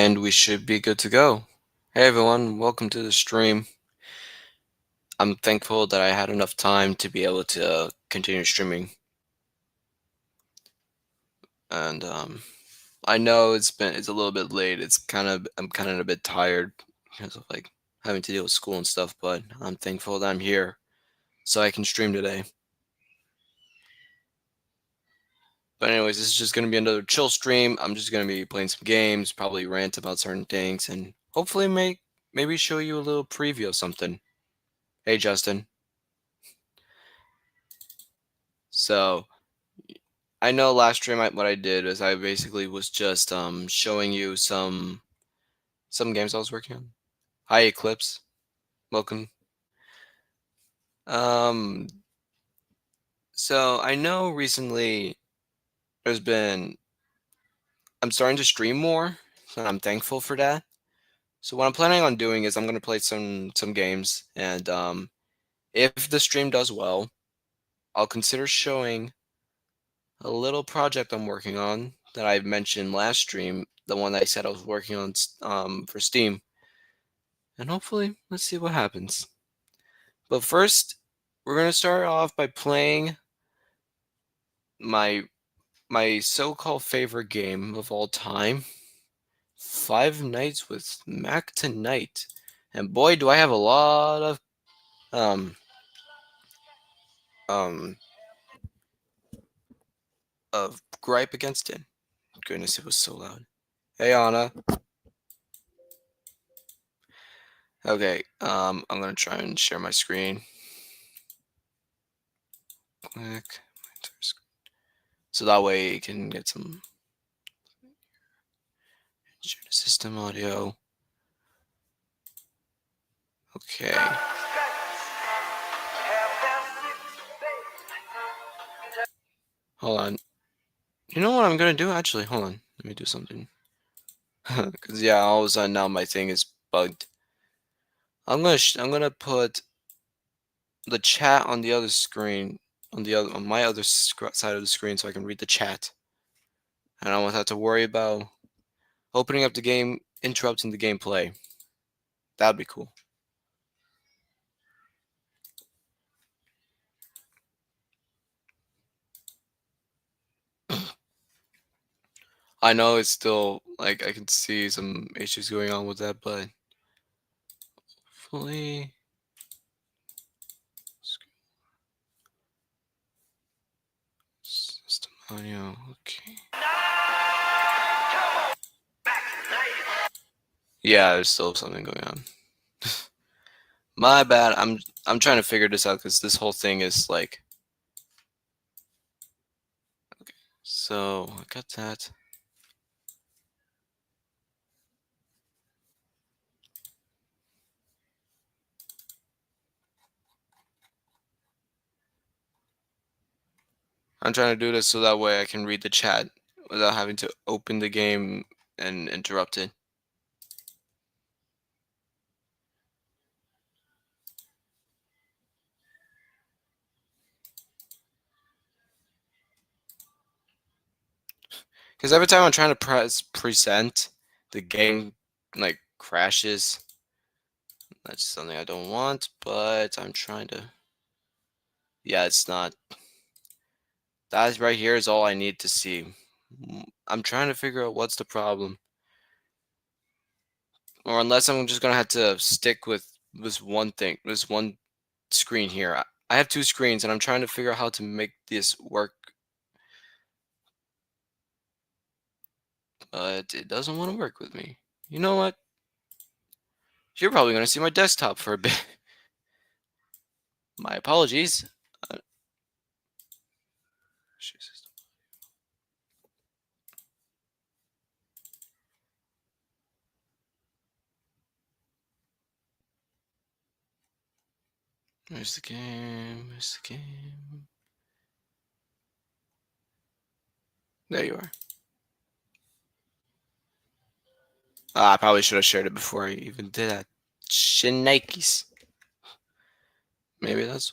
And we should be good to go. Hey everyone, welcome to the stream. I'm thankful that I had enough time to be able to continue streaming. And I know it's a little bit late. I'm kind of a bit tired because of like having to deal with school and stuff, but I'm thankful that I'm here so I can stream today. But anyways, this is just gonna be another chill stream. I'm just gonna be playing some games, probably rant about certain things, and hopefully maybe show you a little preview of something. Hey Justin. So I know last stream what I did is I basically was just showing you some games I was working on. Hi Eclipse, welcome. Um, so I know recently there's been I'm starting to stream more, and I'm thankful for that. So what I'm planning on doing is I'm gonna play some games, and if the stream does well, I'll consider showing a little project I'm working on that I mentioned last stream, the one that I said I was working on for Steam. And hopefully, let's see what happens. But first, we're gonna start off by playing my my so-called favorite game of all time, Five Nights with Mac Tonight. And boy, do I have a lot um um of gripe against it. Goodness, it was so loud. Hey Anna. Okay, I'm gonna try and share my screen. Click. So that way you can get some share the system audio. Okay. Hold on. You know what I'm gonna do? Actually, hold on. Let me do something. Cause yeah, all of a sudden now my thing is bugged. I'm gonna put the chat on the other screen, on my other side of the screen, so I can read the chat. And I won't have to worry about opening up the game, interrupting the gameplay. That'd be cool. I know it's still like I can see some issues going on with that, but hopefully. System audio, okay. Yeah, there's still something going on. My bad. I'm trying to figure this out because this whole thing is like. Okay, so I got that. I'm trying to do this so that way I can read the chat without having to open the game and interrupt it. Because every time I'm trying to press present, the game like crashes. That's something I don't want, but I'm trying to. Yeah, it's not. That right here is all I need to see. I'm trying to figure out what's the problem. Or unless I'm just gonna have to stick with this one thing, this one screen here. I have two screens and I'm trying to figure out how to make this work. But it doesn't want to work with me. You know what? You're probably gonna see my desktop for a bit. My apologies. Where's the game? Where's the game? There you are. I probably should have shared it before I even did that. Shinikes. Maybe that's.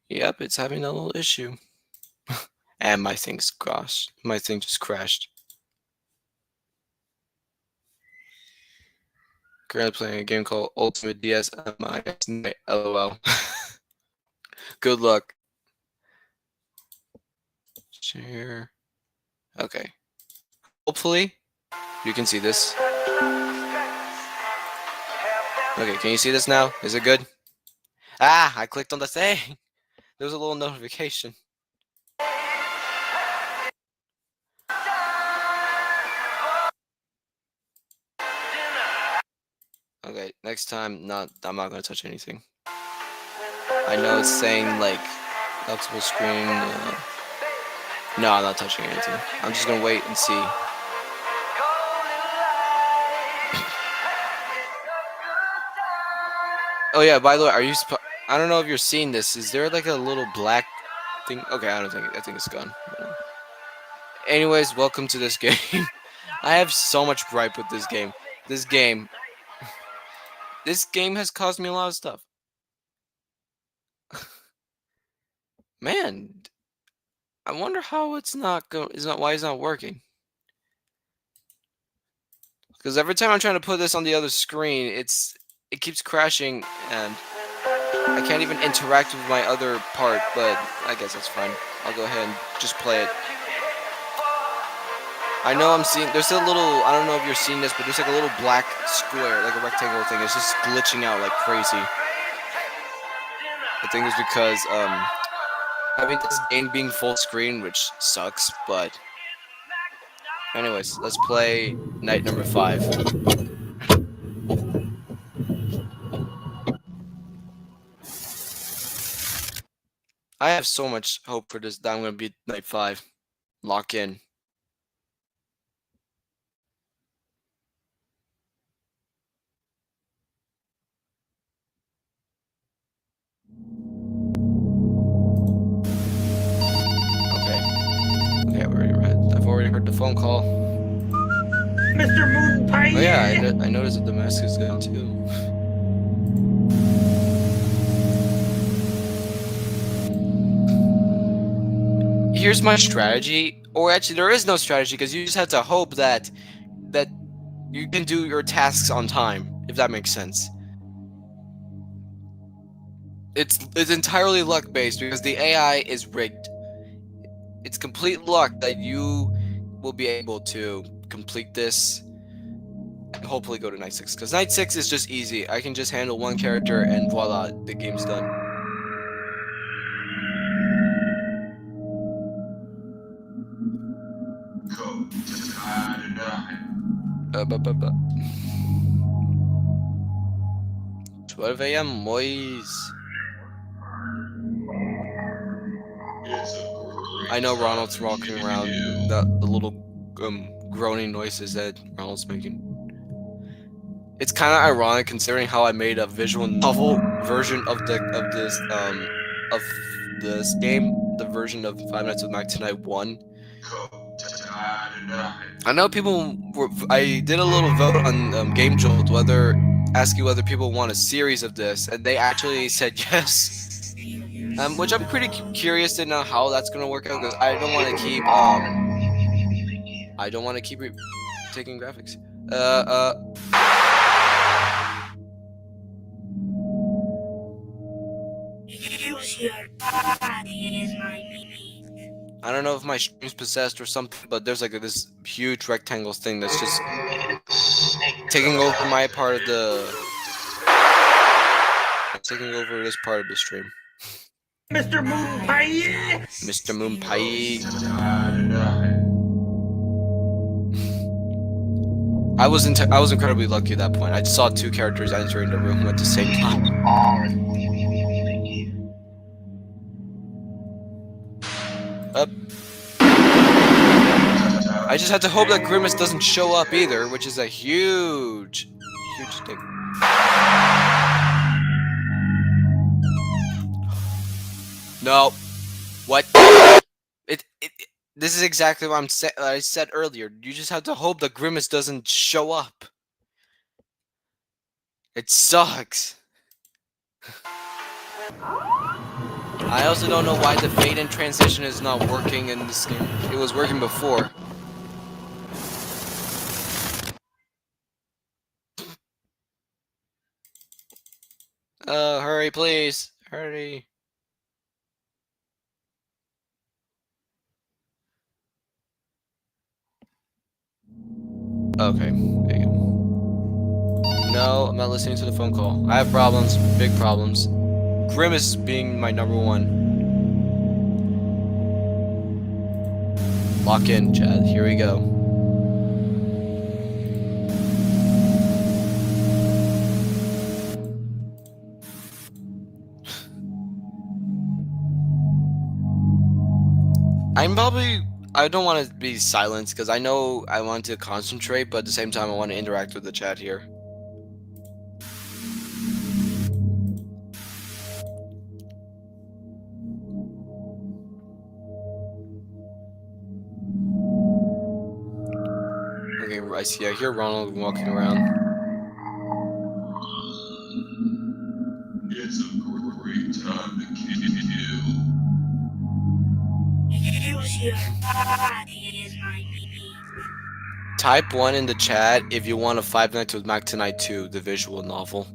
Yep, it's having a little issue. And my thing's crashed. My thing just crashed. Currently playing a game called Ultimate DSMIX Night. LOL. Good luck. Share. Okay. Hopefully, you can see this. Okay, can you see this now? Is it good? Ah, I clicked on the thing. There was a little notification. Okay, next time, I'm not gonna touch anything. I know it's saying like flexible screen. No, I'm not touching anything. I'm just gonna wait and see. Oh yeah, by the way, I don't know if you're seeing this. Is there like a little black thing? Okay, I think it's gone. Anyways, welcome to this game. I have so much gripe with this game. This game has caused me a lot of stuff. Man, I wonder how why it's not working. Because every time I'm trying to put this on the other screen, it keeps crashing and I can't even interact with my other part, but I guess that's fine. I'll go ahead and just play it. I know there's a little, I don't know if you're seeing this, but there's like a little black square, like a rectangle thing. It's just glitching out like crazy. I think it's because, having this game being full screen, which sucks, but anyways, let's play night number 5. I have so much hope for this that I'm going to beat night 5. Lock in. Okay, I've already heard the phone call. Mr. Moon Pie. Oh yeah, I noticed that the mask is good too. Here's my strategy, or actually there is no strategy because you just have to hope that you can do your tasks on time, if that makes sense. It's entirely luck based because the AI is rigged. It's complete luck that you will be able to complete this and hopefully go to night 6, because night 6 is just easy. I can just handle one character and voila, the game's done. Code to hide 12 a.m. boys. I know Ronald's walking around, the little groaning noises that Ronald's making. It's kind of ironic considering how I made a visual novel version of this game, the version of Five Nights at Mac Tonight 1. I know I did a little vote on Game Jolt asking whether people want a series of this, and they actually said yes. Which I'm pretty curious to know how that's gonna work out, because I don't want to keep taking graphics. Use your body as my meat. I don't know if my stream's possessed or something, but there's like this huge rectangle thing that's just taking over my part of taking over this part of the stream. Mr. Moon Pie. Mr. Moon Pie. I was incredibly lucky at that point. I saw 2 characters entering the room at the same time. Up. I just had to hope that Grimace doesn't show up either, which is a huge thing. No. What? This is exactly what I said earlier. You just have to hope that Grimace doesn't show up. It sucks. I also don't know why the fade in transition is not working in this game. It was working before. Hurry, please. Hurry. Okay, there you go. No, I'm not listening to the phone call. I have problems, big problems. Grimace being my number one. Lock in, Chad. Here we go. I don't want to be silenced because I know I want to concentrate, but at the same time I want to interact with the chat here. Okay, I see. I hear Ronald walking around. It's a great time to kill. Use your body as my meat. Type 1 in the chat if you want a Five Nights with Mac Tonight 2, the visual novel.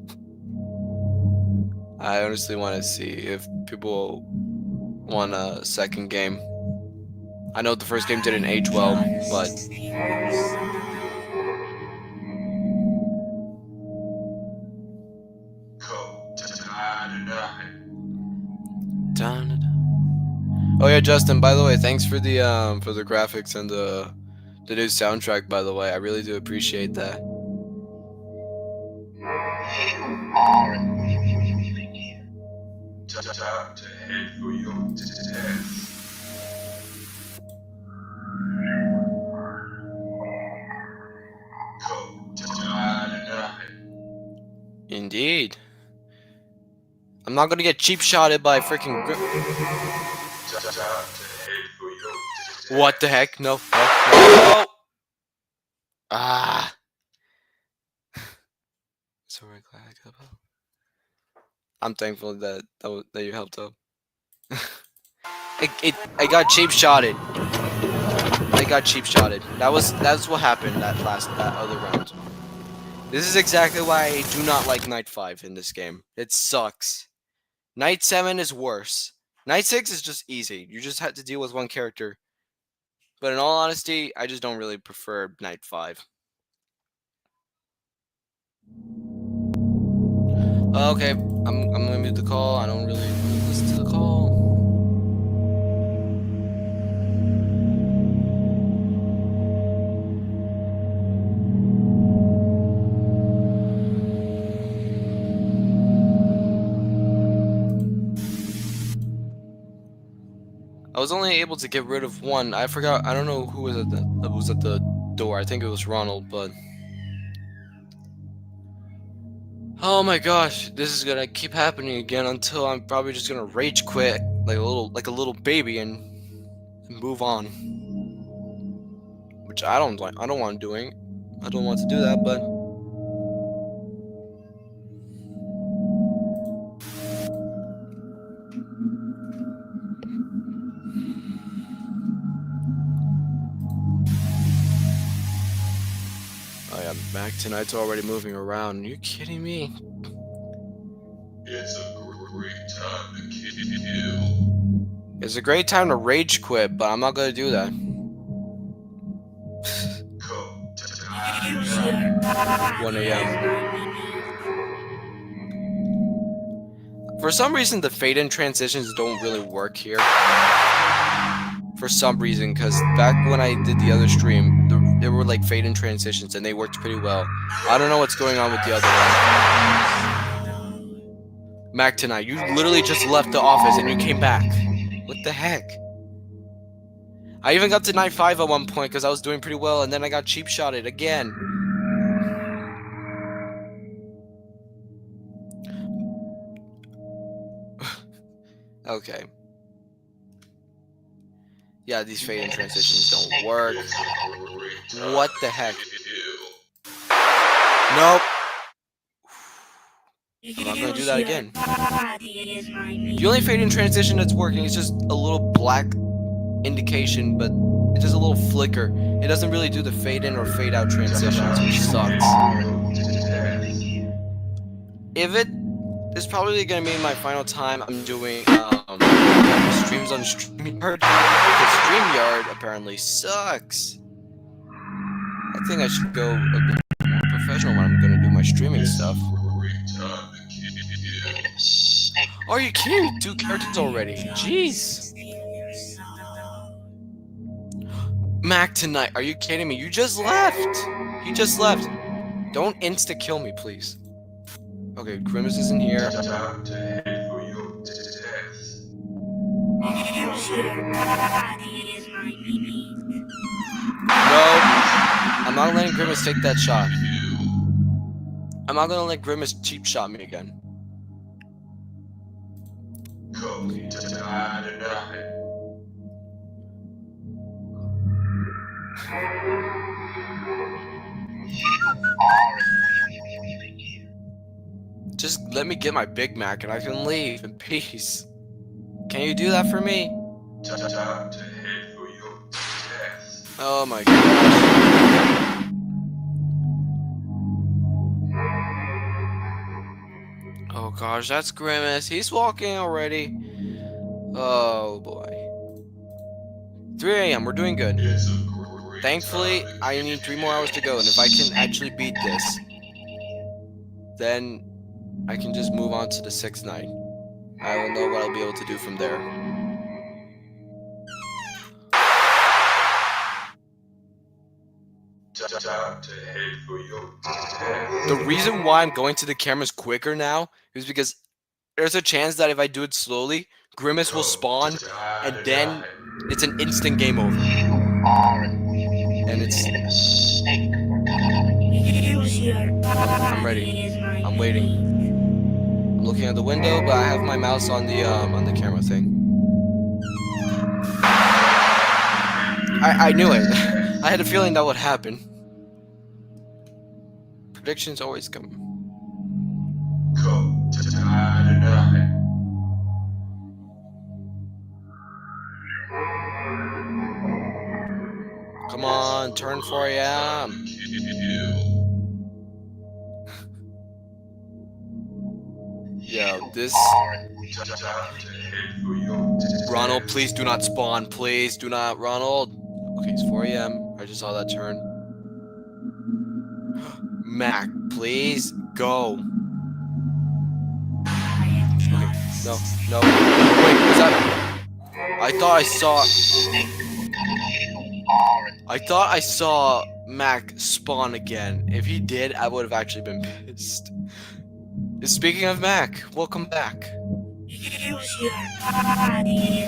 I honestly want to see if people want a second game. I know the first game didn't age well, but Come tonight. Oh yeah, Justin. By the way, thanks for the graphics and the new soundtrack. By the way, I really do appreciate that. Time to head for your death. Come tonight. Indeed. I'm not gonna get cheap shotted by freaking. Time to head for your death. What the heck? No. No. Ah. So very glad I got help. I'm thankful that you helped out. I got cheap shotted. I got cheap shotted. That's what happened that other round. This is exactly why I do not like Night 5 in this game. It sucks. Night 7 is worse. Night 6 is just easy. You just have to deal with one character. But in all honesty, I just don't really prefer Night 5. Okay, I'm gonna mute the call. I don't really want to listen to the call. I was only able to get rid of one. I forgot. I don't know who was at the door. I think it was Ronald, but. Oh my gosh, this is gonna keep happening again until I'm probably just gonna rage quit like a little baby and move on. Which I don't want doing. I don't want to do that, but oh yeah, Mac Tonight's already moving around. Are you kidding me? It's a great time to kill. It's a great time to rage quit, but I'm not gonna do that. Come Use tonight. your body 1 as a.m. my meat. For some reason, the fade-in transitions don't really work here. For some reason, because back when I did the other stream, there were like fade-in transitions, and they worked pretty well. I don't know what's going on with the other one. Mac Tonight, you literally just left the office and you came back. What the heck? I even got to Night 5 at one point because I was doing pretty well, and then I got cheap shotted again. Okay. Yeah, these fade-in transitions don't work. It's a great time What the heck? to kill. Nope. I'm not gonna do that Use your again. body as my meat. The only fade-in transition that's working is just a little black indication, but it's just a little flicker. It doesn't really do the fade-in or fade-out transitions, which sucks. If it This is probably gonna be my final time I'm doing streams on StreamYard. Because StreamYard apparently sucks. I think I should go a bit more professional when I'm gonna do my streaming It's stuff. a great time to kill. Are you kidding me? 2 characters already. Jeez. Mac tonight. Are you kidding me? You just left. He just left. Don't insta kill me, please. Okay, Grimace isn't here. Time to head for your death. Your body is my meat. No. I'm not letting Grimace take that shot. Kill. I'm not gonna let Grimace cheap shot me again. Come to die tonight. Just let me get my Big Mac and I can leave in peace. Can you do that for me? Time to head for your death. Oh my gosh. Oh gosh, that's Grimace. He's walking already. Oh boy. 3 a.m. We're doing good. It's a great Thankfully, time to I need 3 more hours to go, and if I can actually beat this, then I can just move on to the 6th night. I will know what I'll be able to do from there. Time to head for your death. The reason why I'm going to the cameras quicker now is because there's a chance that if I do it slowly, Grimace will spawn, and then it's an instant game over. And it's... I'm ready. I'm waiting. I'm looking at the window, but I have my mouse on the camera thing. I knew it. I had a feeling that would happen. Predictions always come. Come to die tonight. Come on, turn 4 a.m. Yo, this... Ronald, please do not spawn. Please do not, Ronald. Okay, it's 4 a.m. I just saw that turn. Mac, please go. Okay, no, no. Wait, is that... I thought I saw Mac spawn again. If he did, I would have actually been pissed. Speaking of Mac, welcome back. Use your body.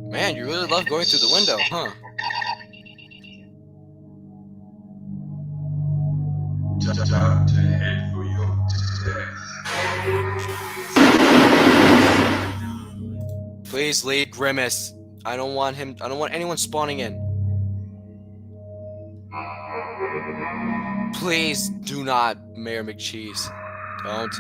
Man, you really love going through the window, huh? Time to head for your death. Please leave Grimace. I don't want anyone spawning in. Please do not, Mayor McCheese. Don't.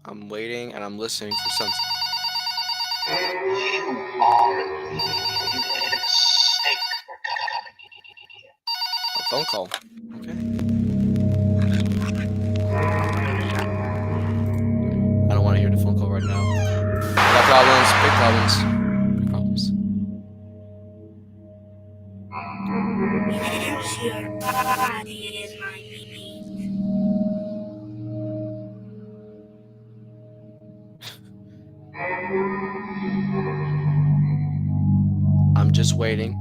I'm waiting and I'm listening for something. A phone call. Okay. I don't want to hear the phone call right now. Got problems, big problems. Big problems. Use your body is my meat. I'm just waiting.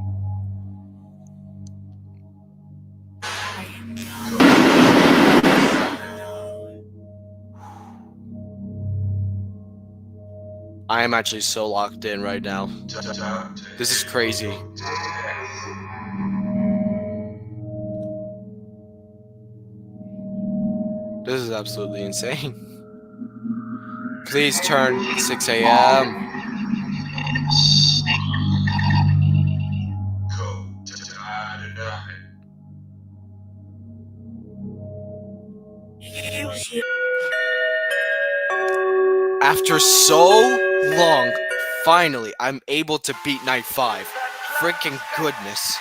I am actually so locked in right now. This is crazy. This is absolutely insane. Please turn 6 a.m. Come to die tonight. Use your After so long, finally, I'm able to beat night 5. Freaking goodness.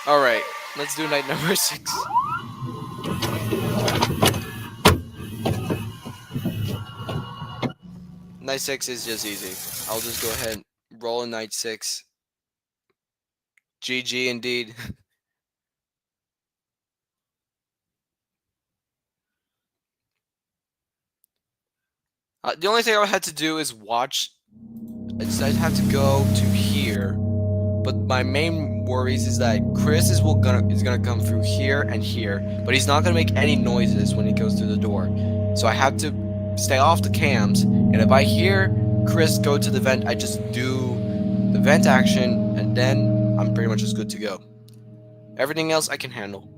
Alright, let's do night number 6. Night 6 is just easy. I'll just go ahead and roll in night 6. GG indeed. The only thing I had to do is watch. I'd have to go to here. But my main worries is that Chris is gonna come through here and here, but he's not gonna make any noises when he goes through the door. So I have to stay off the cams, and if I hear Chris go to the vent, I just do the vent action, and then I'm pretty much just good to go. Everything else I can handle.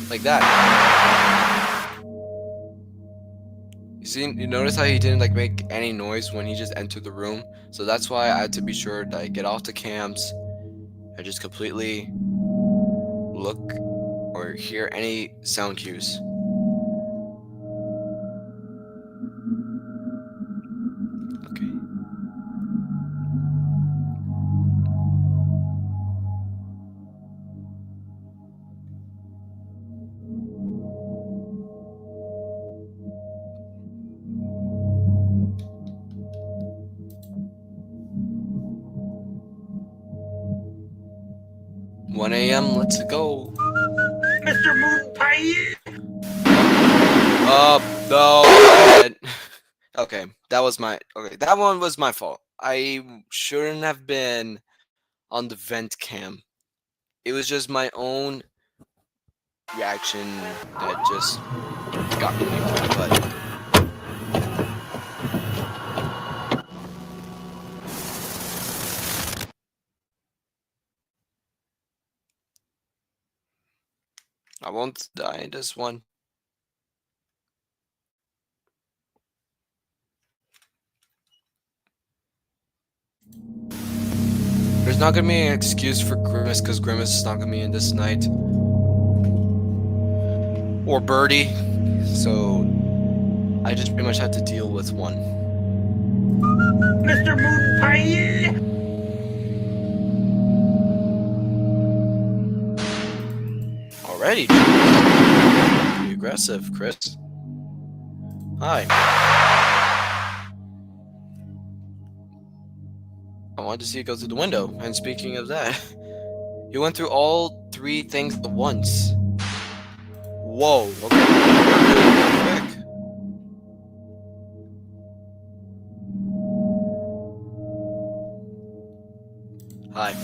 Like that. You notice how he didn't like make any noise when he just entered the room? So that's why I had to be sure that I get off the cams. I just completely look or hear any sound cues. Okay. One a.m. Let's go. Mr. Moon Pie! No. Okay, that one was my fault. I shouldn't have been on the vent cam. It was just my own reaction that just got me. But I won't die in this one. There's not gonna be an excuse for Grimace because Grimace is not gonna be in this night. Or Birdie. So I just pretty much have to deal with one. Mr. Moon Pie! Already? Pretty aggressive, Chris. Hi. I wanted to see it go through the window. And speaking of that, you went through all 3 things at once. Whoa. Okay. You're really quick. Hi.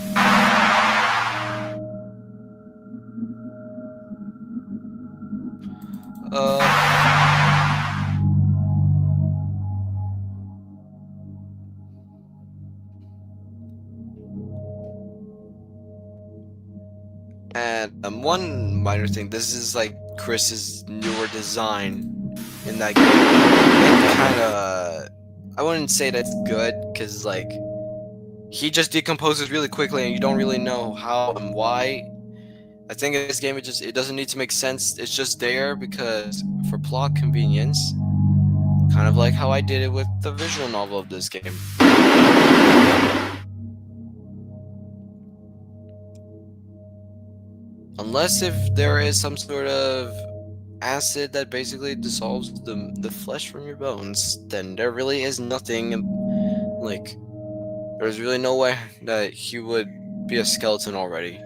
And one minor thing, this is like Chris's newer design in that game. It kind of, I wouldn't say that's good, because like, he just decomposes really quickly and you don't really know how and why. I think in this game it doesn't need to make sense. It's just there because for plot convenience. Kind of like how I did it with the visual novel of this game. Unless if there is some sort of acid that basically dissolves the flesh from your bones, then there really is nothing, like, there's really no way that he would be a skeleton already.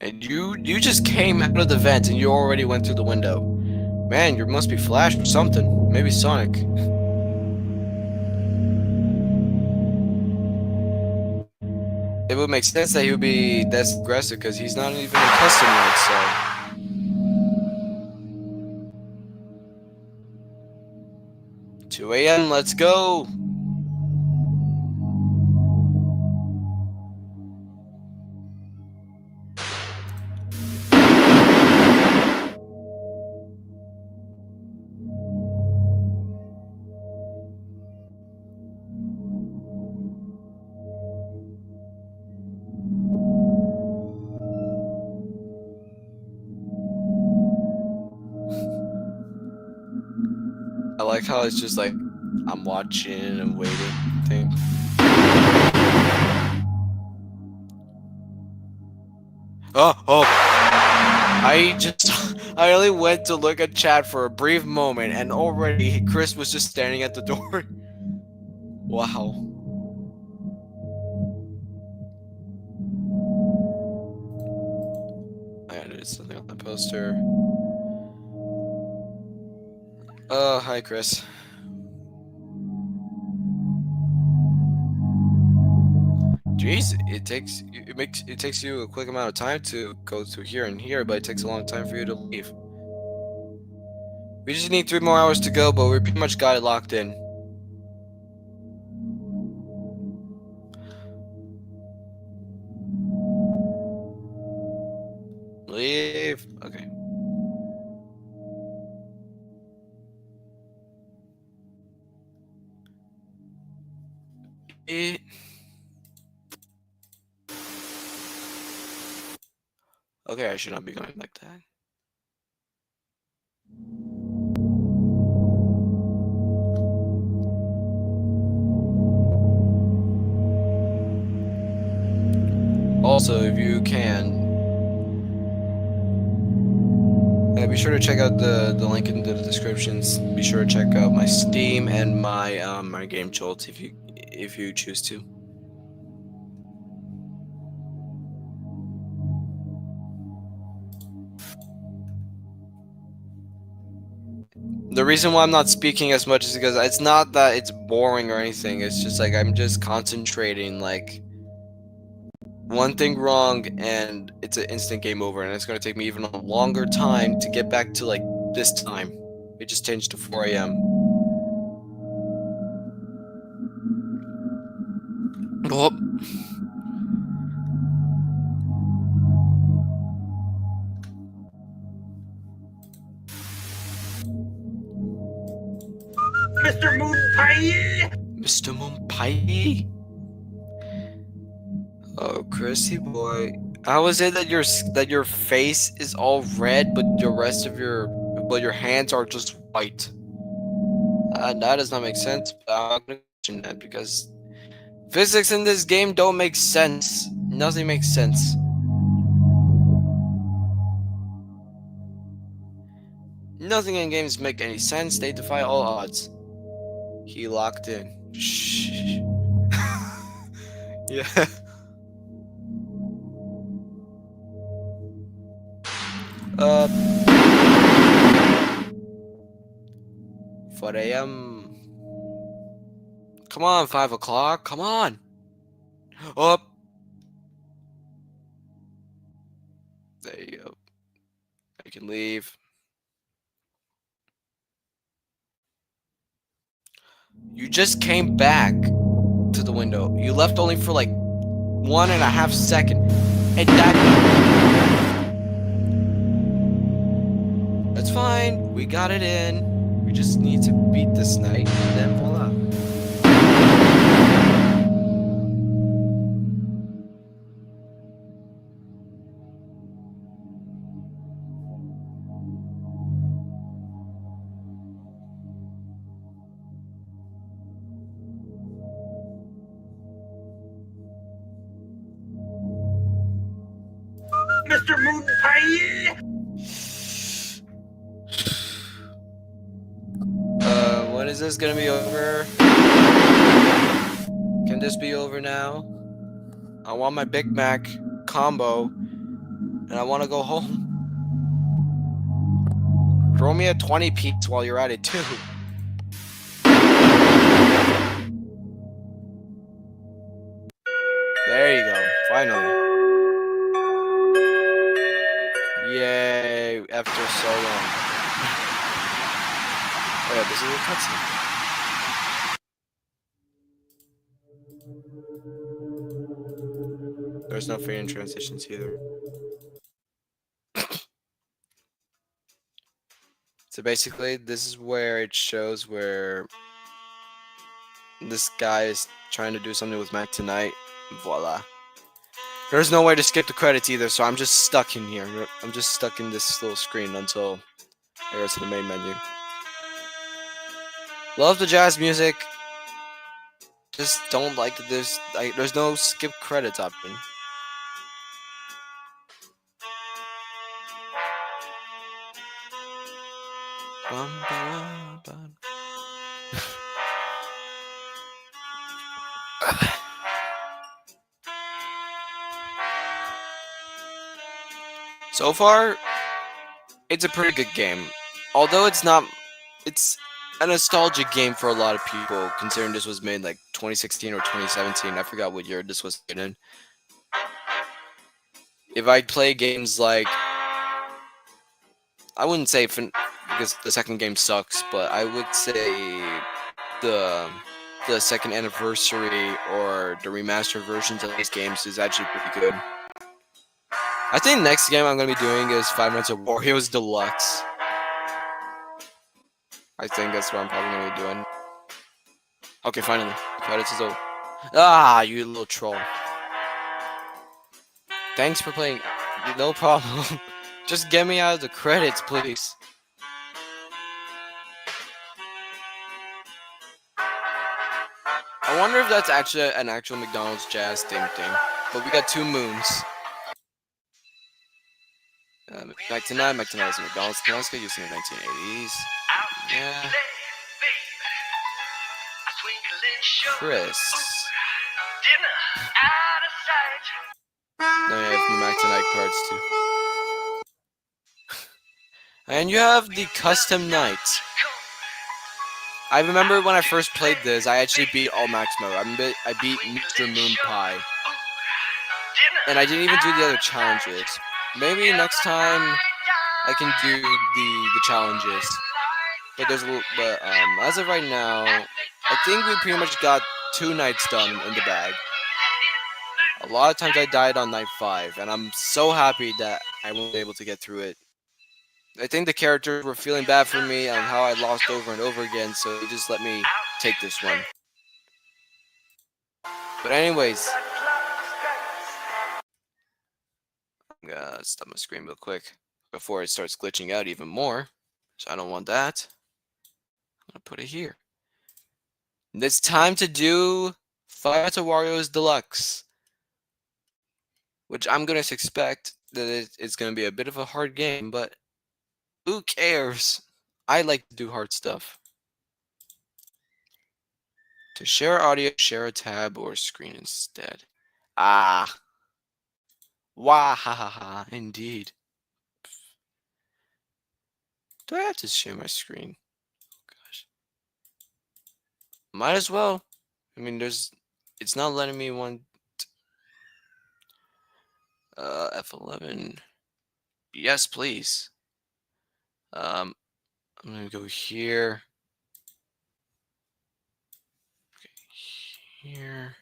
And you just came out of the vent and you already went through the window. Man, you must be Flash or something. Maybe Sonic. It would make sense that he would be this aggressive because he's not even in custom mode, so. 2 a.m. Let's go. like how it's just like I'm watching and waiting thing. Oh. I only went to look at chat for a brief moment and already Chris was just standing at the door. Wow. I did something on the poster. Oh, hi Chris. Jeez, it takes you a quick amount of time to go to here and here, but it takes a long time for you to leave. We just need 3 more hours to go, but we pretty much got it locked in. Leave. Okay. Okay, I should not be going like that. Also, if you can, be sure to check out the link in the descriptions. Be sure to check out my Steam and my Game Jolt if you choose to. The reason why I'm not speaking as much is because it's not that it's boring or anything. It's just like I'm just concentrating. Like one thing wrong and it's an instant game over, and it's gonna take me even a longer time to get back to like this time. It just changed to 4 a.m. Oh. Mr. Moon Pie! Mr. Moon Pie? Oh, Chrissy boy. How is it that your face is all red, but your hands are just white? That does not make sense. But I'm not gonna question that because physics in this game don't make sense. Nothing makes sense. Nothing in games make any sense. They defy all odds. He locked in. Shh. Yeah. 4 a.m. Come on, 5 o'clock. Come on. Up. There you go. I can leave. You just came back to the window. You left only for like 1.5 seconds. And that's fine. We got it in. We just need to beat this night and then voila. Mr. Moon Pie! When is this gonna be over? Can this be over now? I want my Big Mac combo, and I want to go home. Throw me a 20 piece while you're at it too. There you go, finally. Yay, after so long. Oh yeah, this is a cutscene. There's no fade in transitions either. So basically, this is where it shows where this guy is trying to do something with Mac tonight. Voila. There's no way to skip the credits either, so I'm just stuck in here. I'm just stuck in this little screen until I go to the main menu. Love the jazz music. Just don't like that there's no skip credits option. So far, it's a pretty good game. Although it's a nostalgic game for a lot of people, considering this was made like 2016 or 2017. I forgot what year this was made in. If I play games like, I wouldn't say because the second game sucks, but I would say the second anniversary or the remastered versions of these games is actually pretty good. I think next game I'm gonna be doing is Five Nights at Wario's Deluxe. I think that's what I'm probably gonna be doing. Okay, finally, credits is over. Ah, you little troll. Thanks for playing. No problem. Just get me out of the credits, please. I wonder if that's actually an actual McDonald's jazz theme thing. But we got two moons. Back tonight, McDonald's and McDonald's Alaska using the 1980s. Yeah. Chris. Then you have the Mac Tonight cards too. And you have the custom night. I remember when I first played this, I actually beat all max mode. I beat Mr. Moon Pie. And I didn't even do the other challenges. Maybe next time I can do the challenges. But as of right now, I think we pretty much got 2 nights done in the bag. A lot of times I died on night 5, and I'm so happy that I was able to get through it. I think the characters were feeling bad for me and how I lost over and over again, so they just let me take this one. But anyways, I'm gonna stop my screen real quick before it starts glitching out even more. So I don't want that. I'm gonna put it here. And it's time to do Five Nights at Wario's Deluxe, which I'm gonna suspect that it's gonna be a bit of a hard game, but who cares? I like to do hard stuff. To share audio, share a tab or screen instead. Ah. Wah ha ha ha, indeed. Do I have to share my screen? Oh, gosh. Might as well. I mean, it's not letting me want F11. Yes, please. I'm gonna go here. Okay, here.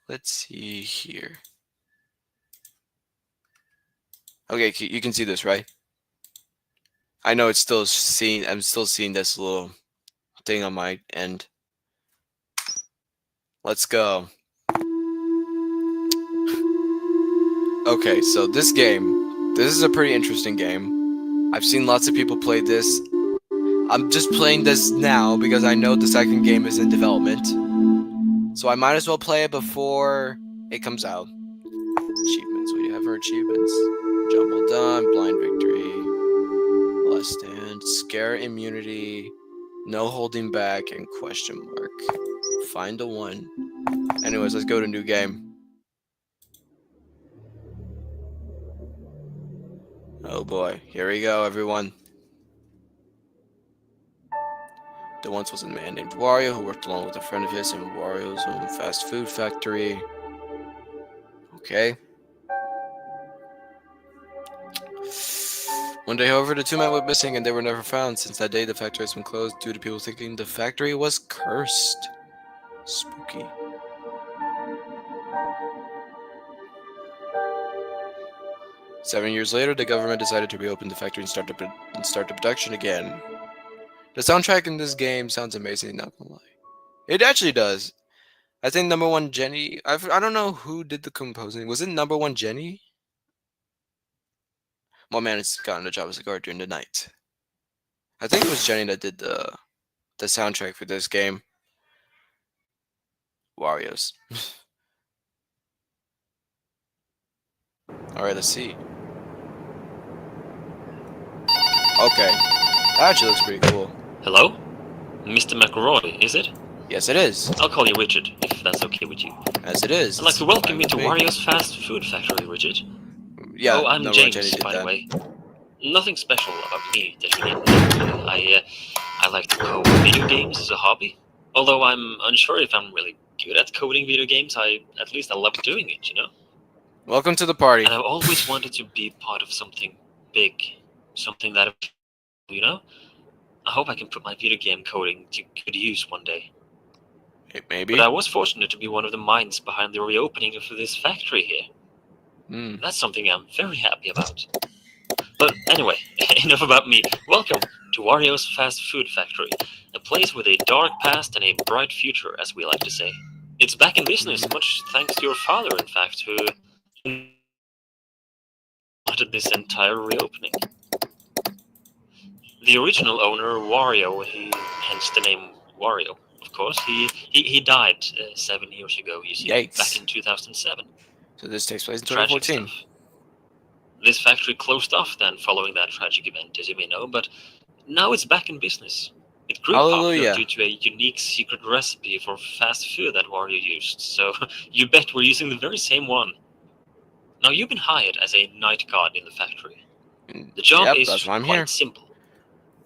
Let's see here. Okay, you can see this, right? I know it's still seeing. I'm still seeing this little thing on my end. Let's go. Okay, so this is a pretty interesting game. I've seen lots of people play this. I'm just playing this now because I know the second game is in development. So I might as well play it before it comes out. Achievements. We have our achievements. Jumble Done, Blind Victory, Last Stand, Scare Immunity, No Holding Back, and Question Mark. Find a one. Anyways, let's go to new game. Oh boy, here we go, everyone. There once was a man named Wario who worked along with a friend of his in Wario's own fast food factory. Okay. One day, however, the two men went missing and they were never found. Since that day, the factory has been closed due to people thinking the factory was cursed. Spooky. Seven years later, the government decided to reopen the factory and start the production again. The soundtrack in this game sounds amazing, not gonna lie. It actually does. I think number one Jenny. I don't know who did the composing. Was it number one Jenny? My man has gotten a job as a guard during the night. I think it was Jenny that did the soundtrack for this game. Wario's. All right, let's see. Okay, that actually looks pretty cool. Hello? Mr. McRoy, is it? Yes, it is. I'll call you Richard, if that's okay with you. As it is. I'd like to welcome you to Fine with me. Wario's Fast Food Factory, Richard. Yeah, oh, I'm no, James, Jenny did by that. the way. Nothing special about me that you didn't know. I like to code video games as a hobby. Although I'm unsure if I'm really good at coding video games, at least I love doing it, you know? Welcome to the party. And I've always wanted to be part of something big. Something that, you know? I hope I can put my video game coding to good use one day. Maybe. But I was fortunate to be one of the minds behind the reopening of this factory here. That's something I'm very happy about. But anyway, enough about me. Welcome to Wario's Fast Food Factory, a place with a dark past and a bright future, as we like to say. It's back in business, much thanks to your father, in fact, who started this entire reopening. The original owner, Wario, hence the name Wario, of course, he died 7 years ago, you see, Yikes. back in 2007. So this takes place in Tragic 2014. stuff. This factory closed off then following that tragic event, as you may know, but now it's back in business. It grew Hallelujah. popular due to a unique secret recipe for fast food that Wario used, so you bet we're using the very same one. Now, you've been hired as a night guard in the factory. The job Yep, is that's why I'm quite here. simple.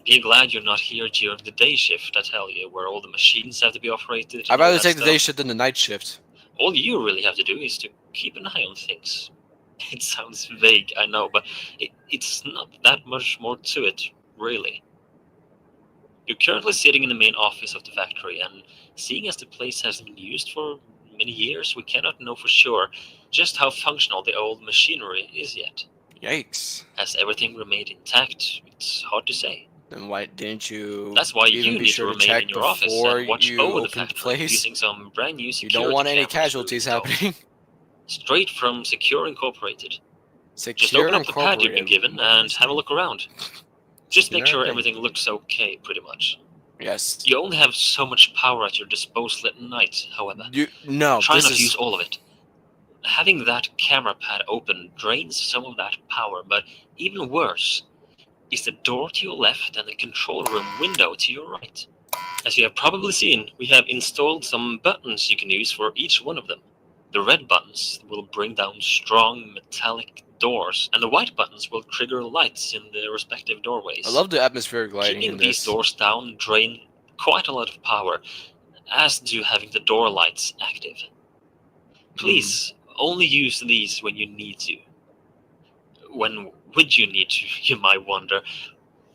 Be glad you're not here during the day shift, I tell you, where all the machines have to be operated. and I'd all rather that take the stuff. day shift than the night shift. All you really have to do is to keep an eye on things. It sounds vague, I know, but it's not that much more to it, really. You're currently sitting in the main office of the factory, and seeing as the place has been used for many years, we cannot know for sure just how functional the old machinery is yet. Yikes. Has everything remained intact? It's hard to say. Then why didn't you That's why even you be need sure to to remain check in your office before and watch you over the open the factory place? using some brand new You security don't want any cameras, casualties we know. happening. Straight from Secure Incorporated. Just Secure open up the pad you've been Incorporated. given and have a look around. Just make sure Okay. everything looks okay, pretty much. Yes. You only have so much power at your disposal at night, however. No, Try this not to is use all of it. Having that camera pad open drains some of that power, but even worse is the door to your left and the control room window to your right. As you have probably seen, we have installed some buttons you can use for each one of them. The red buttons will bring down strong metallic doors, and the white buttons will trigger lights in the respective doorways. I love the atmospheric lighting Keeping in these this. doors down drain quite a lot of power, as do having the door lights active. Please, only use these when you need to. When would you need to, you might wonder?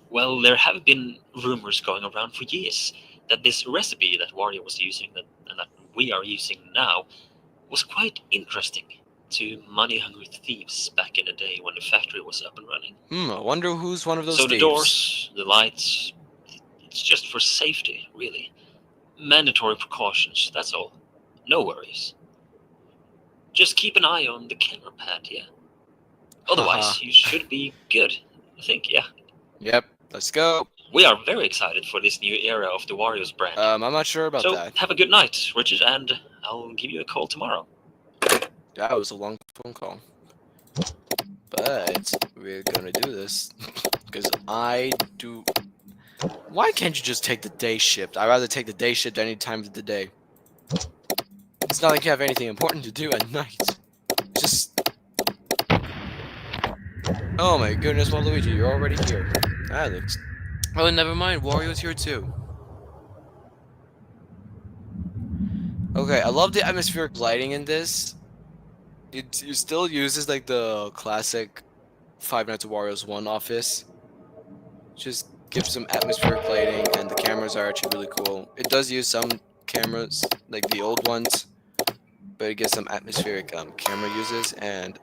Well, there have been rumors going around for years that this recipe that Wario was using and that we are using now was quite interesting to money-hungry thieves back in the day when the factory was up and running. I wonder who's one of those So the thieves. doors, the lights, it's just for safety, really. Mandatory precautions, that's all. No worries. Just keep an eye on the camera pad, yeah? Otherwise, you should be good, I think, yeah. Yep, let's go. We are very excited for this new era of the Wario's brand. I'm not sure about So, that. have a good night, Richard, and I'll give you a call tomorrow. That was a long phone call. But we're gonna do this because I do. Why can't you just take the day shift? I'd rather take the day shift any time of the day. It's not like you have anything important to do at night. Just. Oh my goodness, Waluigi, you're already here. That looks. Oh, never mind. Wario's here too. Okay, I love the atmospheric lighting in this. It still uses like the classic Five Nights at Wario's 1 office. Just gives some atmospheric lighting, and the cameras are actually really cool. It does use some cameras, like the old ones, but it gets some atmospheric camera uses, and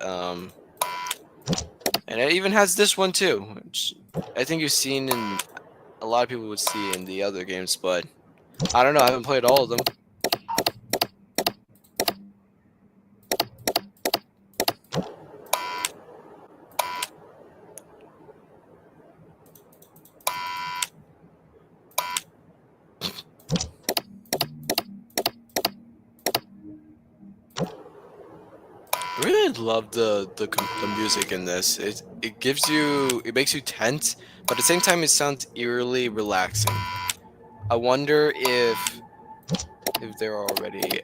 it even has this one too, which I think you've seen in a lot of people would see in the other games, but I don't know. I haven't played all of them. I really love the music in this. It gives you, it makes you tense, but at the same time it sounds eerily relaxing. I wonder if they're already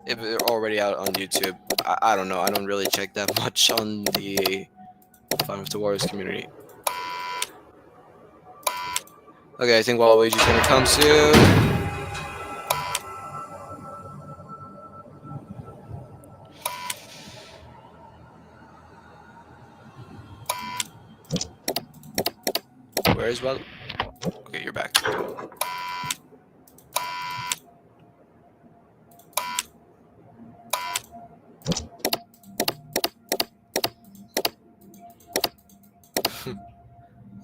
if they're already out on YouTube. I don't know. I don't really check that much on the Fun with the Warriors community. Okay, I think Waluigi's gonna come soon. Where is Waluigi? Okay, you're back.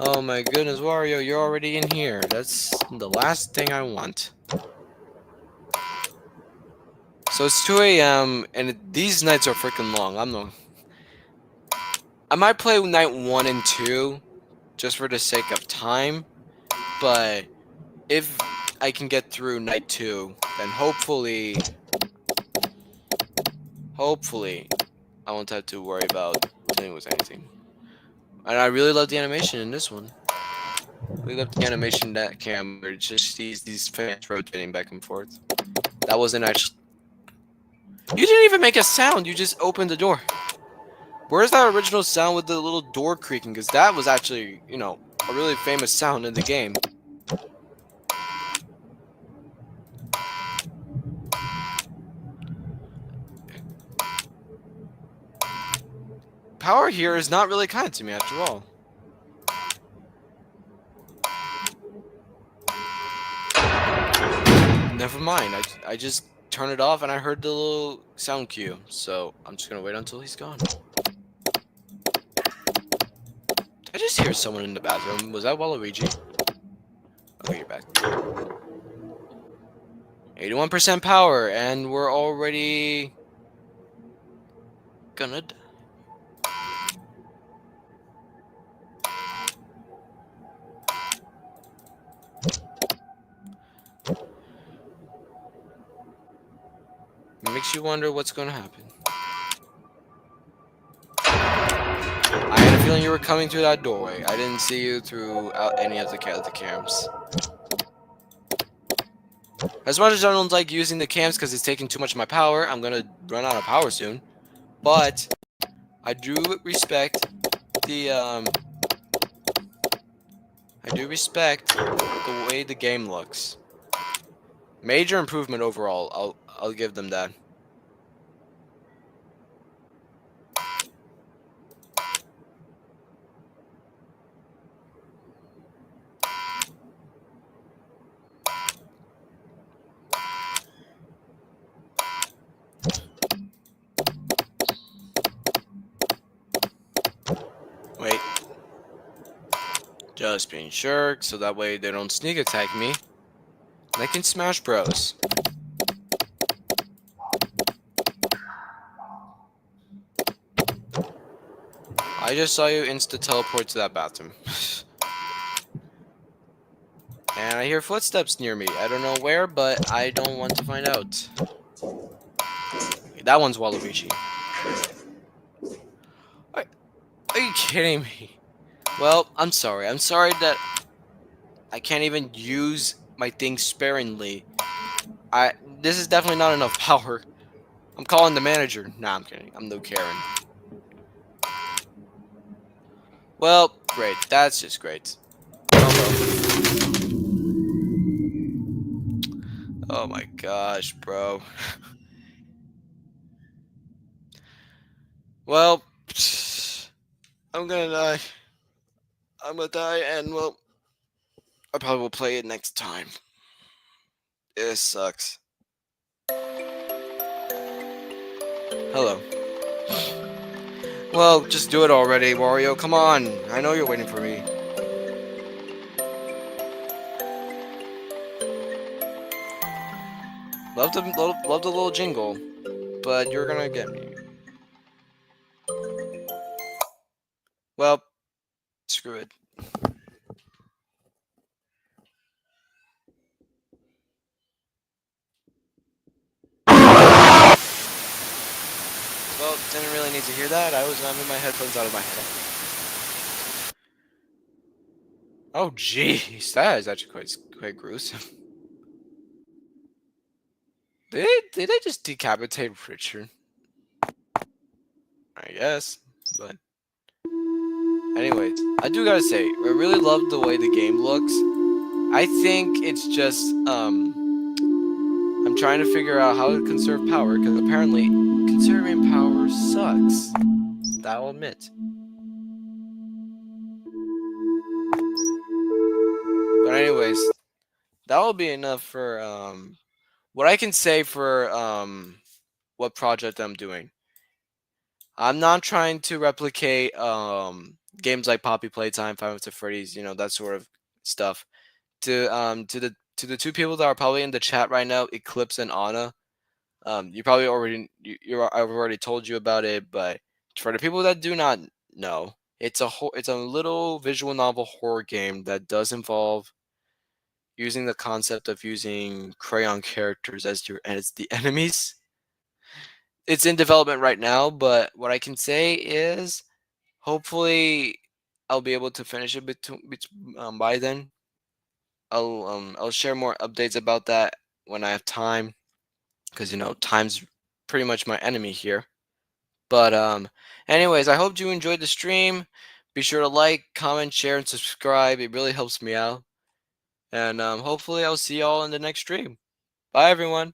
Oh my goodness, Wario, you're already in here. That's the last thing I want. So it's 2 a.m. and these nights are freaking long. I might play night 1 and 2 just for the sake of time, but if I can get through night 2, then hopefully I won't have to worry about dealing with anything. And I really love the animation in this one. We love the animation that camera just sees these fans rotating back and forth. That wasn't actually. You didn't even make a sound. You just opened the door. Where's that original sound with the little door creaking? Because that was actually, you know, a really famous sound in the game. Power here is not really kind to me after all. Never mind. I just turned it off and I heard the little sound cue. So I'm just gonna wait until he's gone. Did I just hear someone in the bathroom? Was that Waluigi? Okay, you're back. 81% power, and we're already gonna die. Makes you wonder what's gonna happen. I had a feeling you were coming through that doorway. I didn't see you through any of the cams. As much as I don't like using the cams because it's taking too much of my power, I'm gonna run out of power soon. But I do respect the way the game looks. Major improvement overall. I'll give them that. Wait. Just being sure, so that way they don't sneak attack me. And I can smash bros. I just saw you insta-teleport to that bathroom. And I hear footsteps near me. I don't know where, but I don't want to find out. Okay, that one's Waluigi. Are you kidding me? Well, I'm sorry. I'm sorry that I can't even use my things sparingly. This is definitely not enough power. I'm calling the manager. Nah, I'm kidding. I'm no Karen. Well, great. That's just great. Oh my gosh, bro. Well, I'm gonna die. I'm gonna die, and well, I probably will play it next time. This sucks. Hello. Well, just do it already, Wario. Come on. I know you're waiting for me. Love the little jingle, but you're gonna get me. Well, screw it. Well, didn't really need to hear that. I was having my headphones out of my head. Oh, jeez, that is actually quite gruesome. Did they just decapitate Richard? I guess, but anyways, I do gotta say, I really love the way the game looks. I think it's just I'm trying to figure out how to conserve power because apparently conserving power sucks. That I'll admit. But anyways, that will be enough for what I can say for what project I'm doing. I'm not trying to replicate games like Poppy Playtime, Five Nights at Freddy's, that sort of stuff. To the two people that are probably in the chat right now, Eclipse and Anna, you probably I've already told you about it, but for the people that do not know, it's a little visual novel horror game that does involve using the concept of using crayon characters as the enemies. It's in development right now, but what I can say is hopefully I'll be able to finish it by then. I'll share more updates about that when I have time, because time's pretty much my enemy here. But anyways, I hope you enjoyed the stream. Be sure to like, comment, share, and subscribe. It really helps me out. And hopefully I'll see y'all in the next stream. Bye everyone.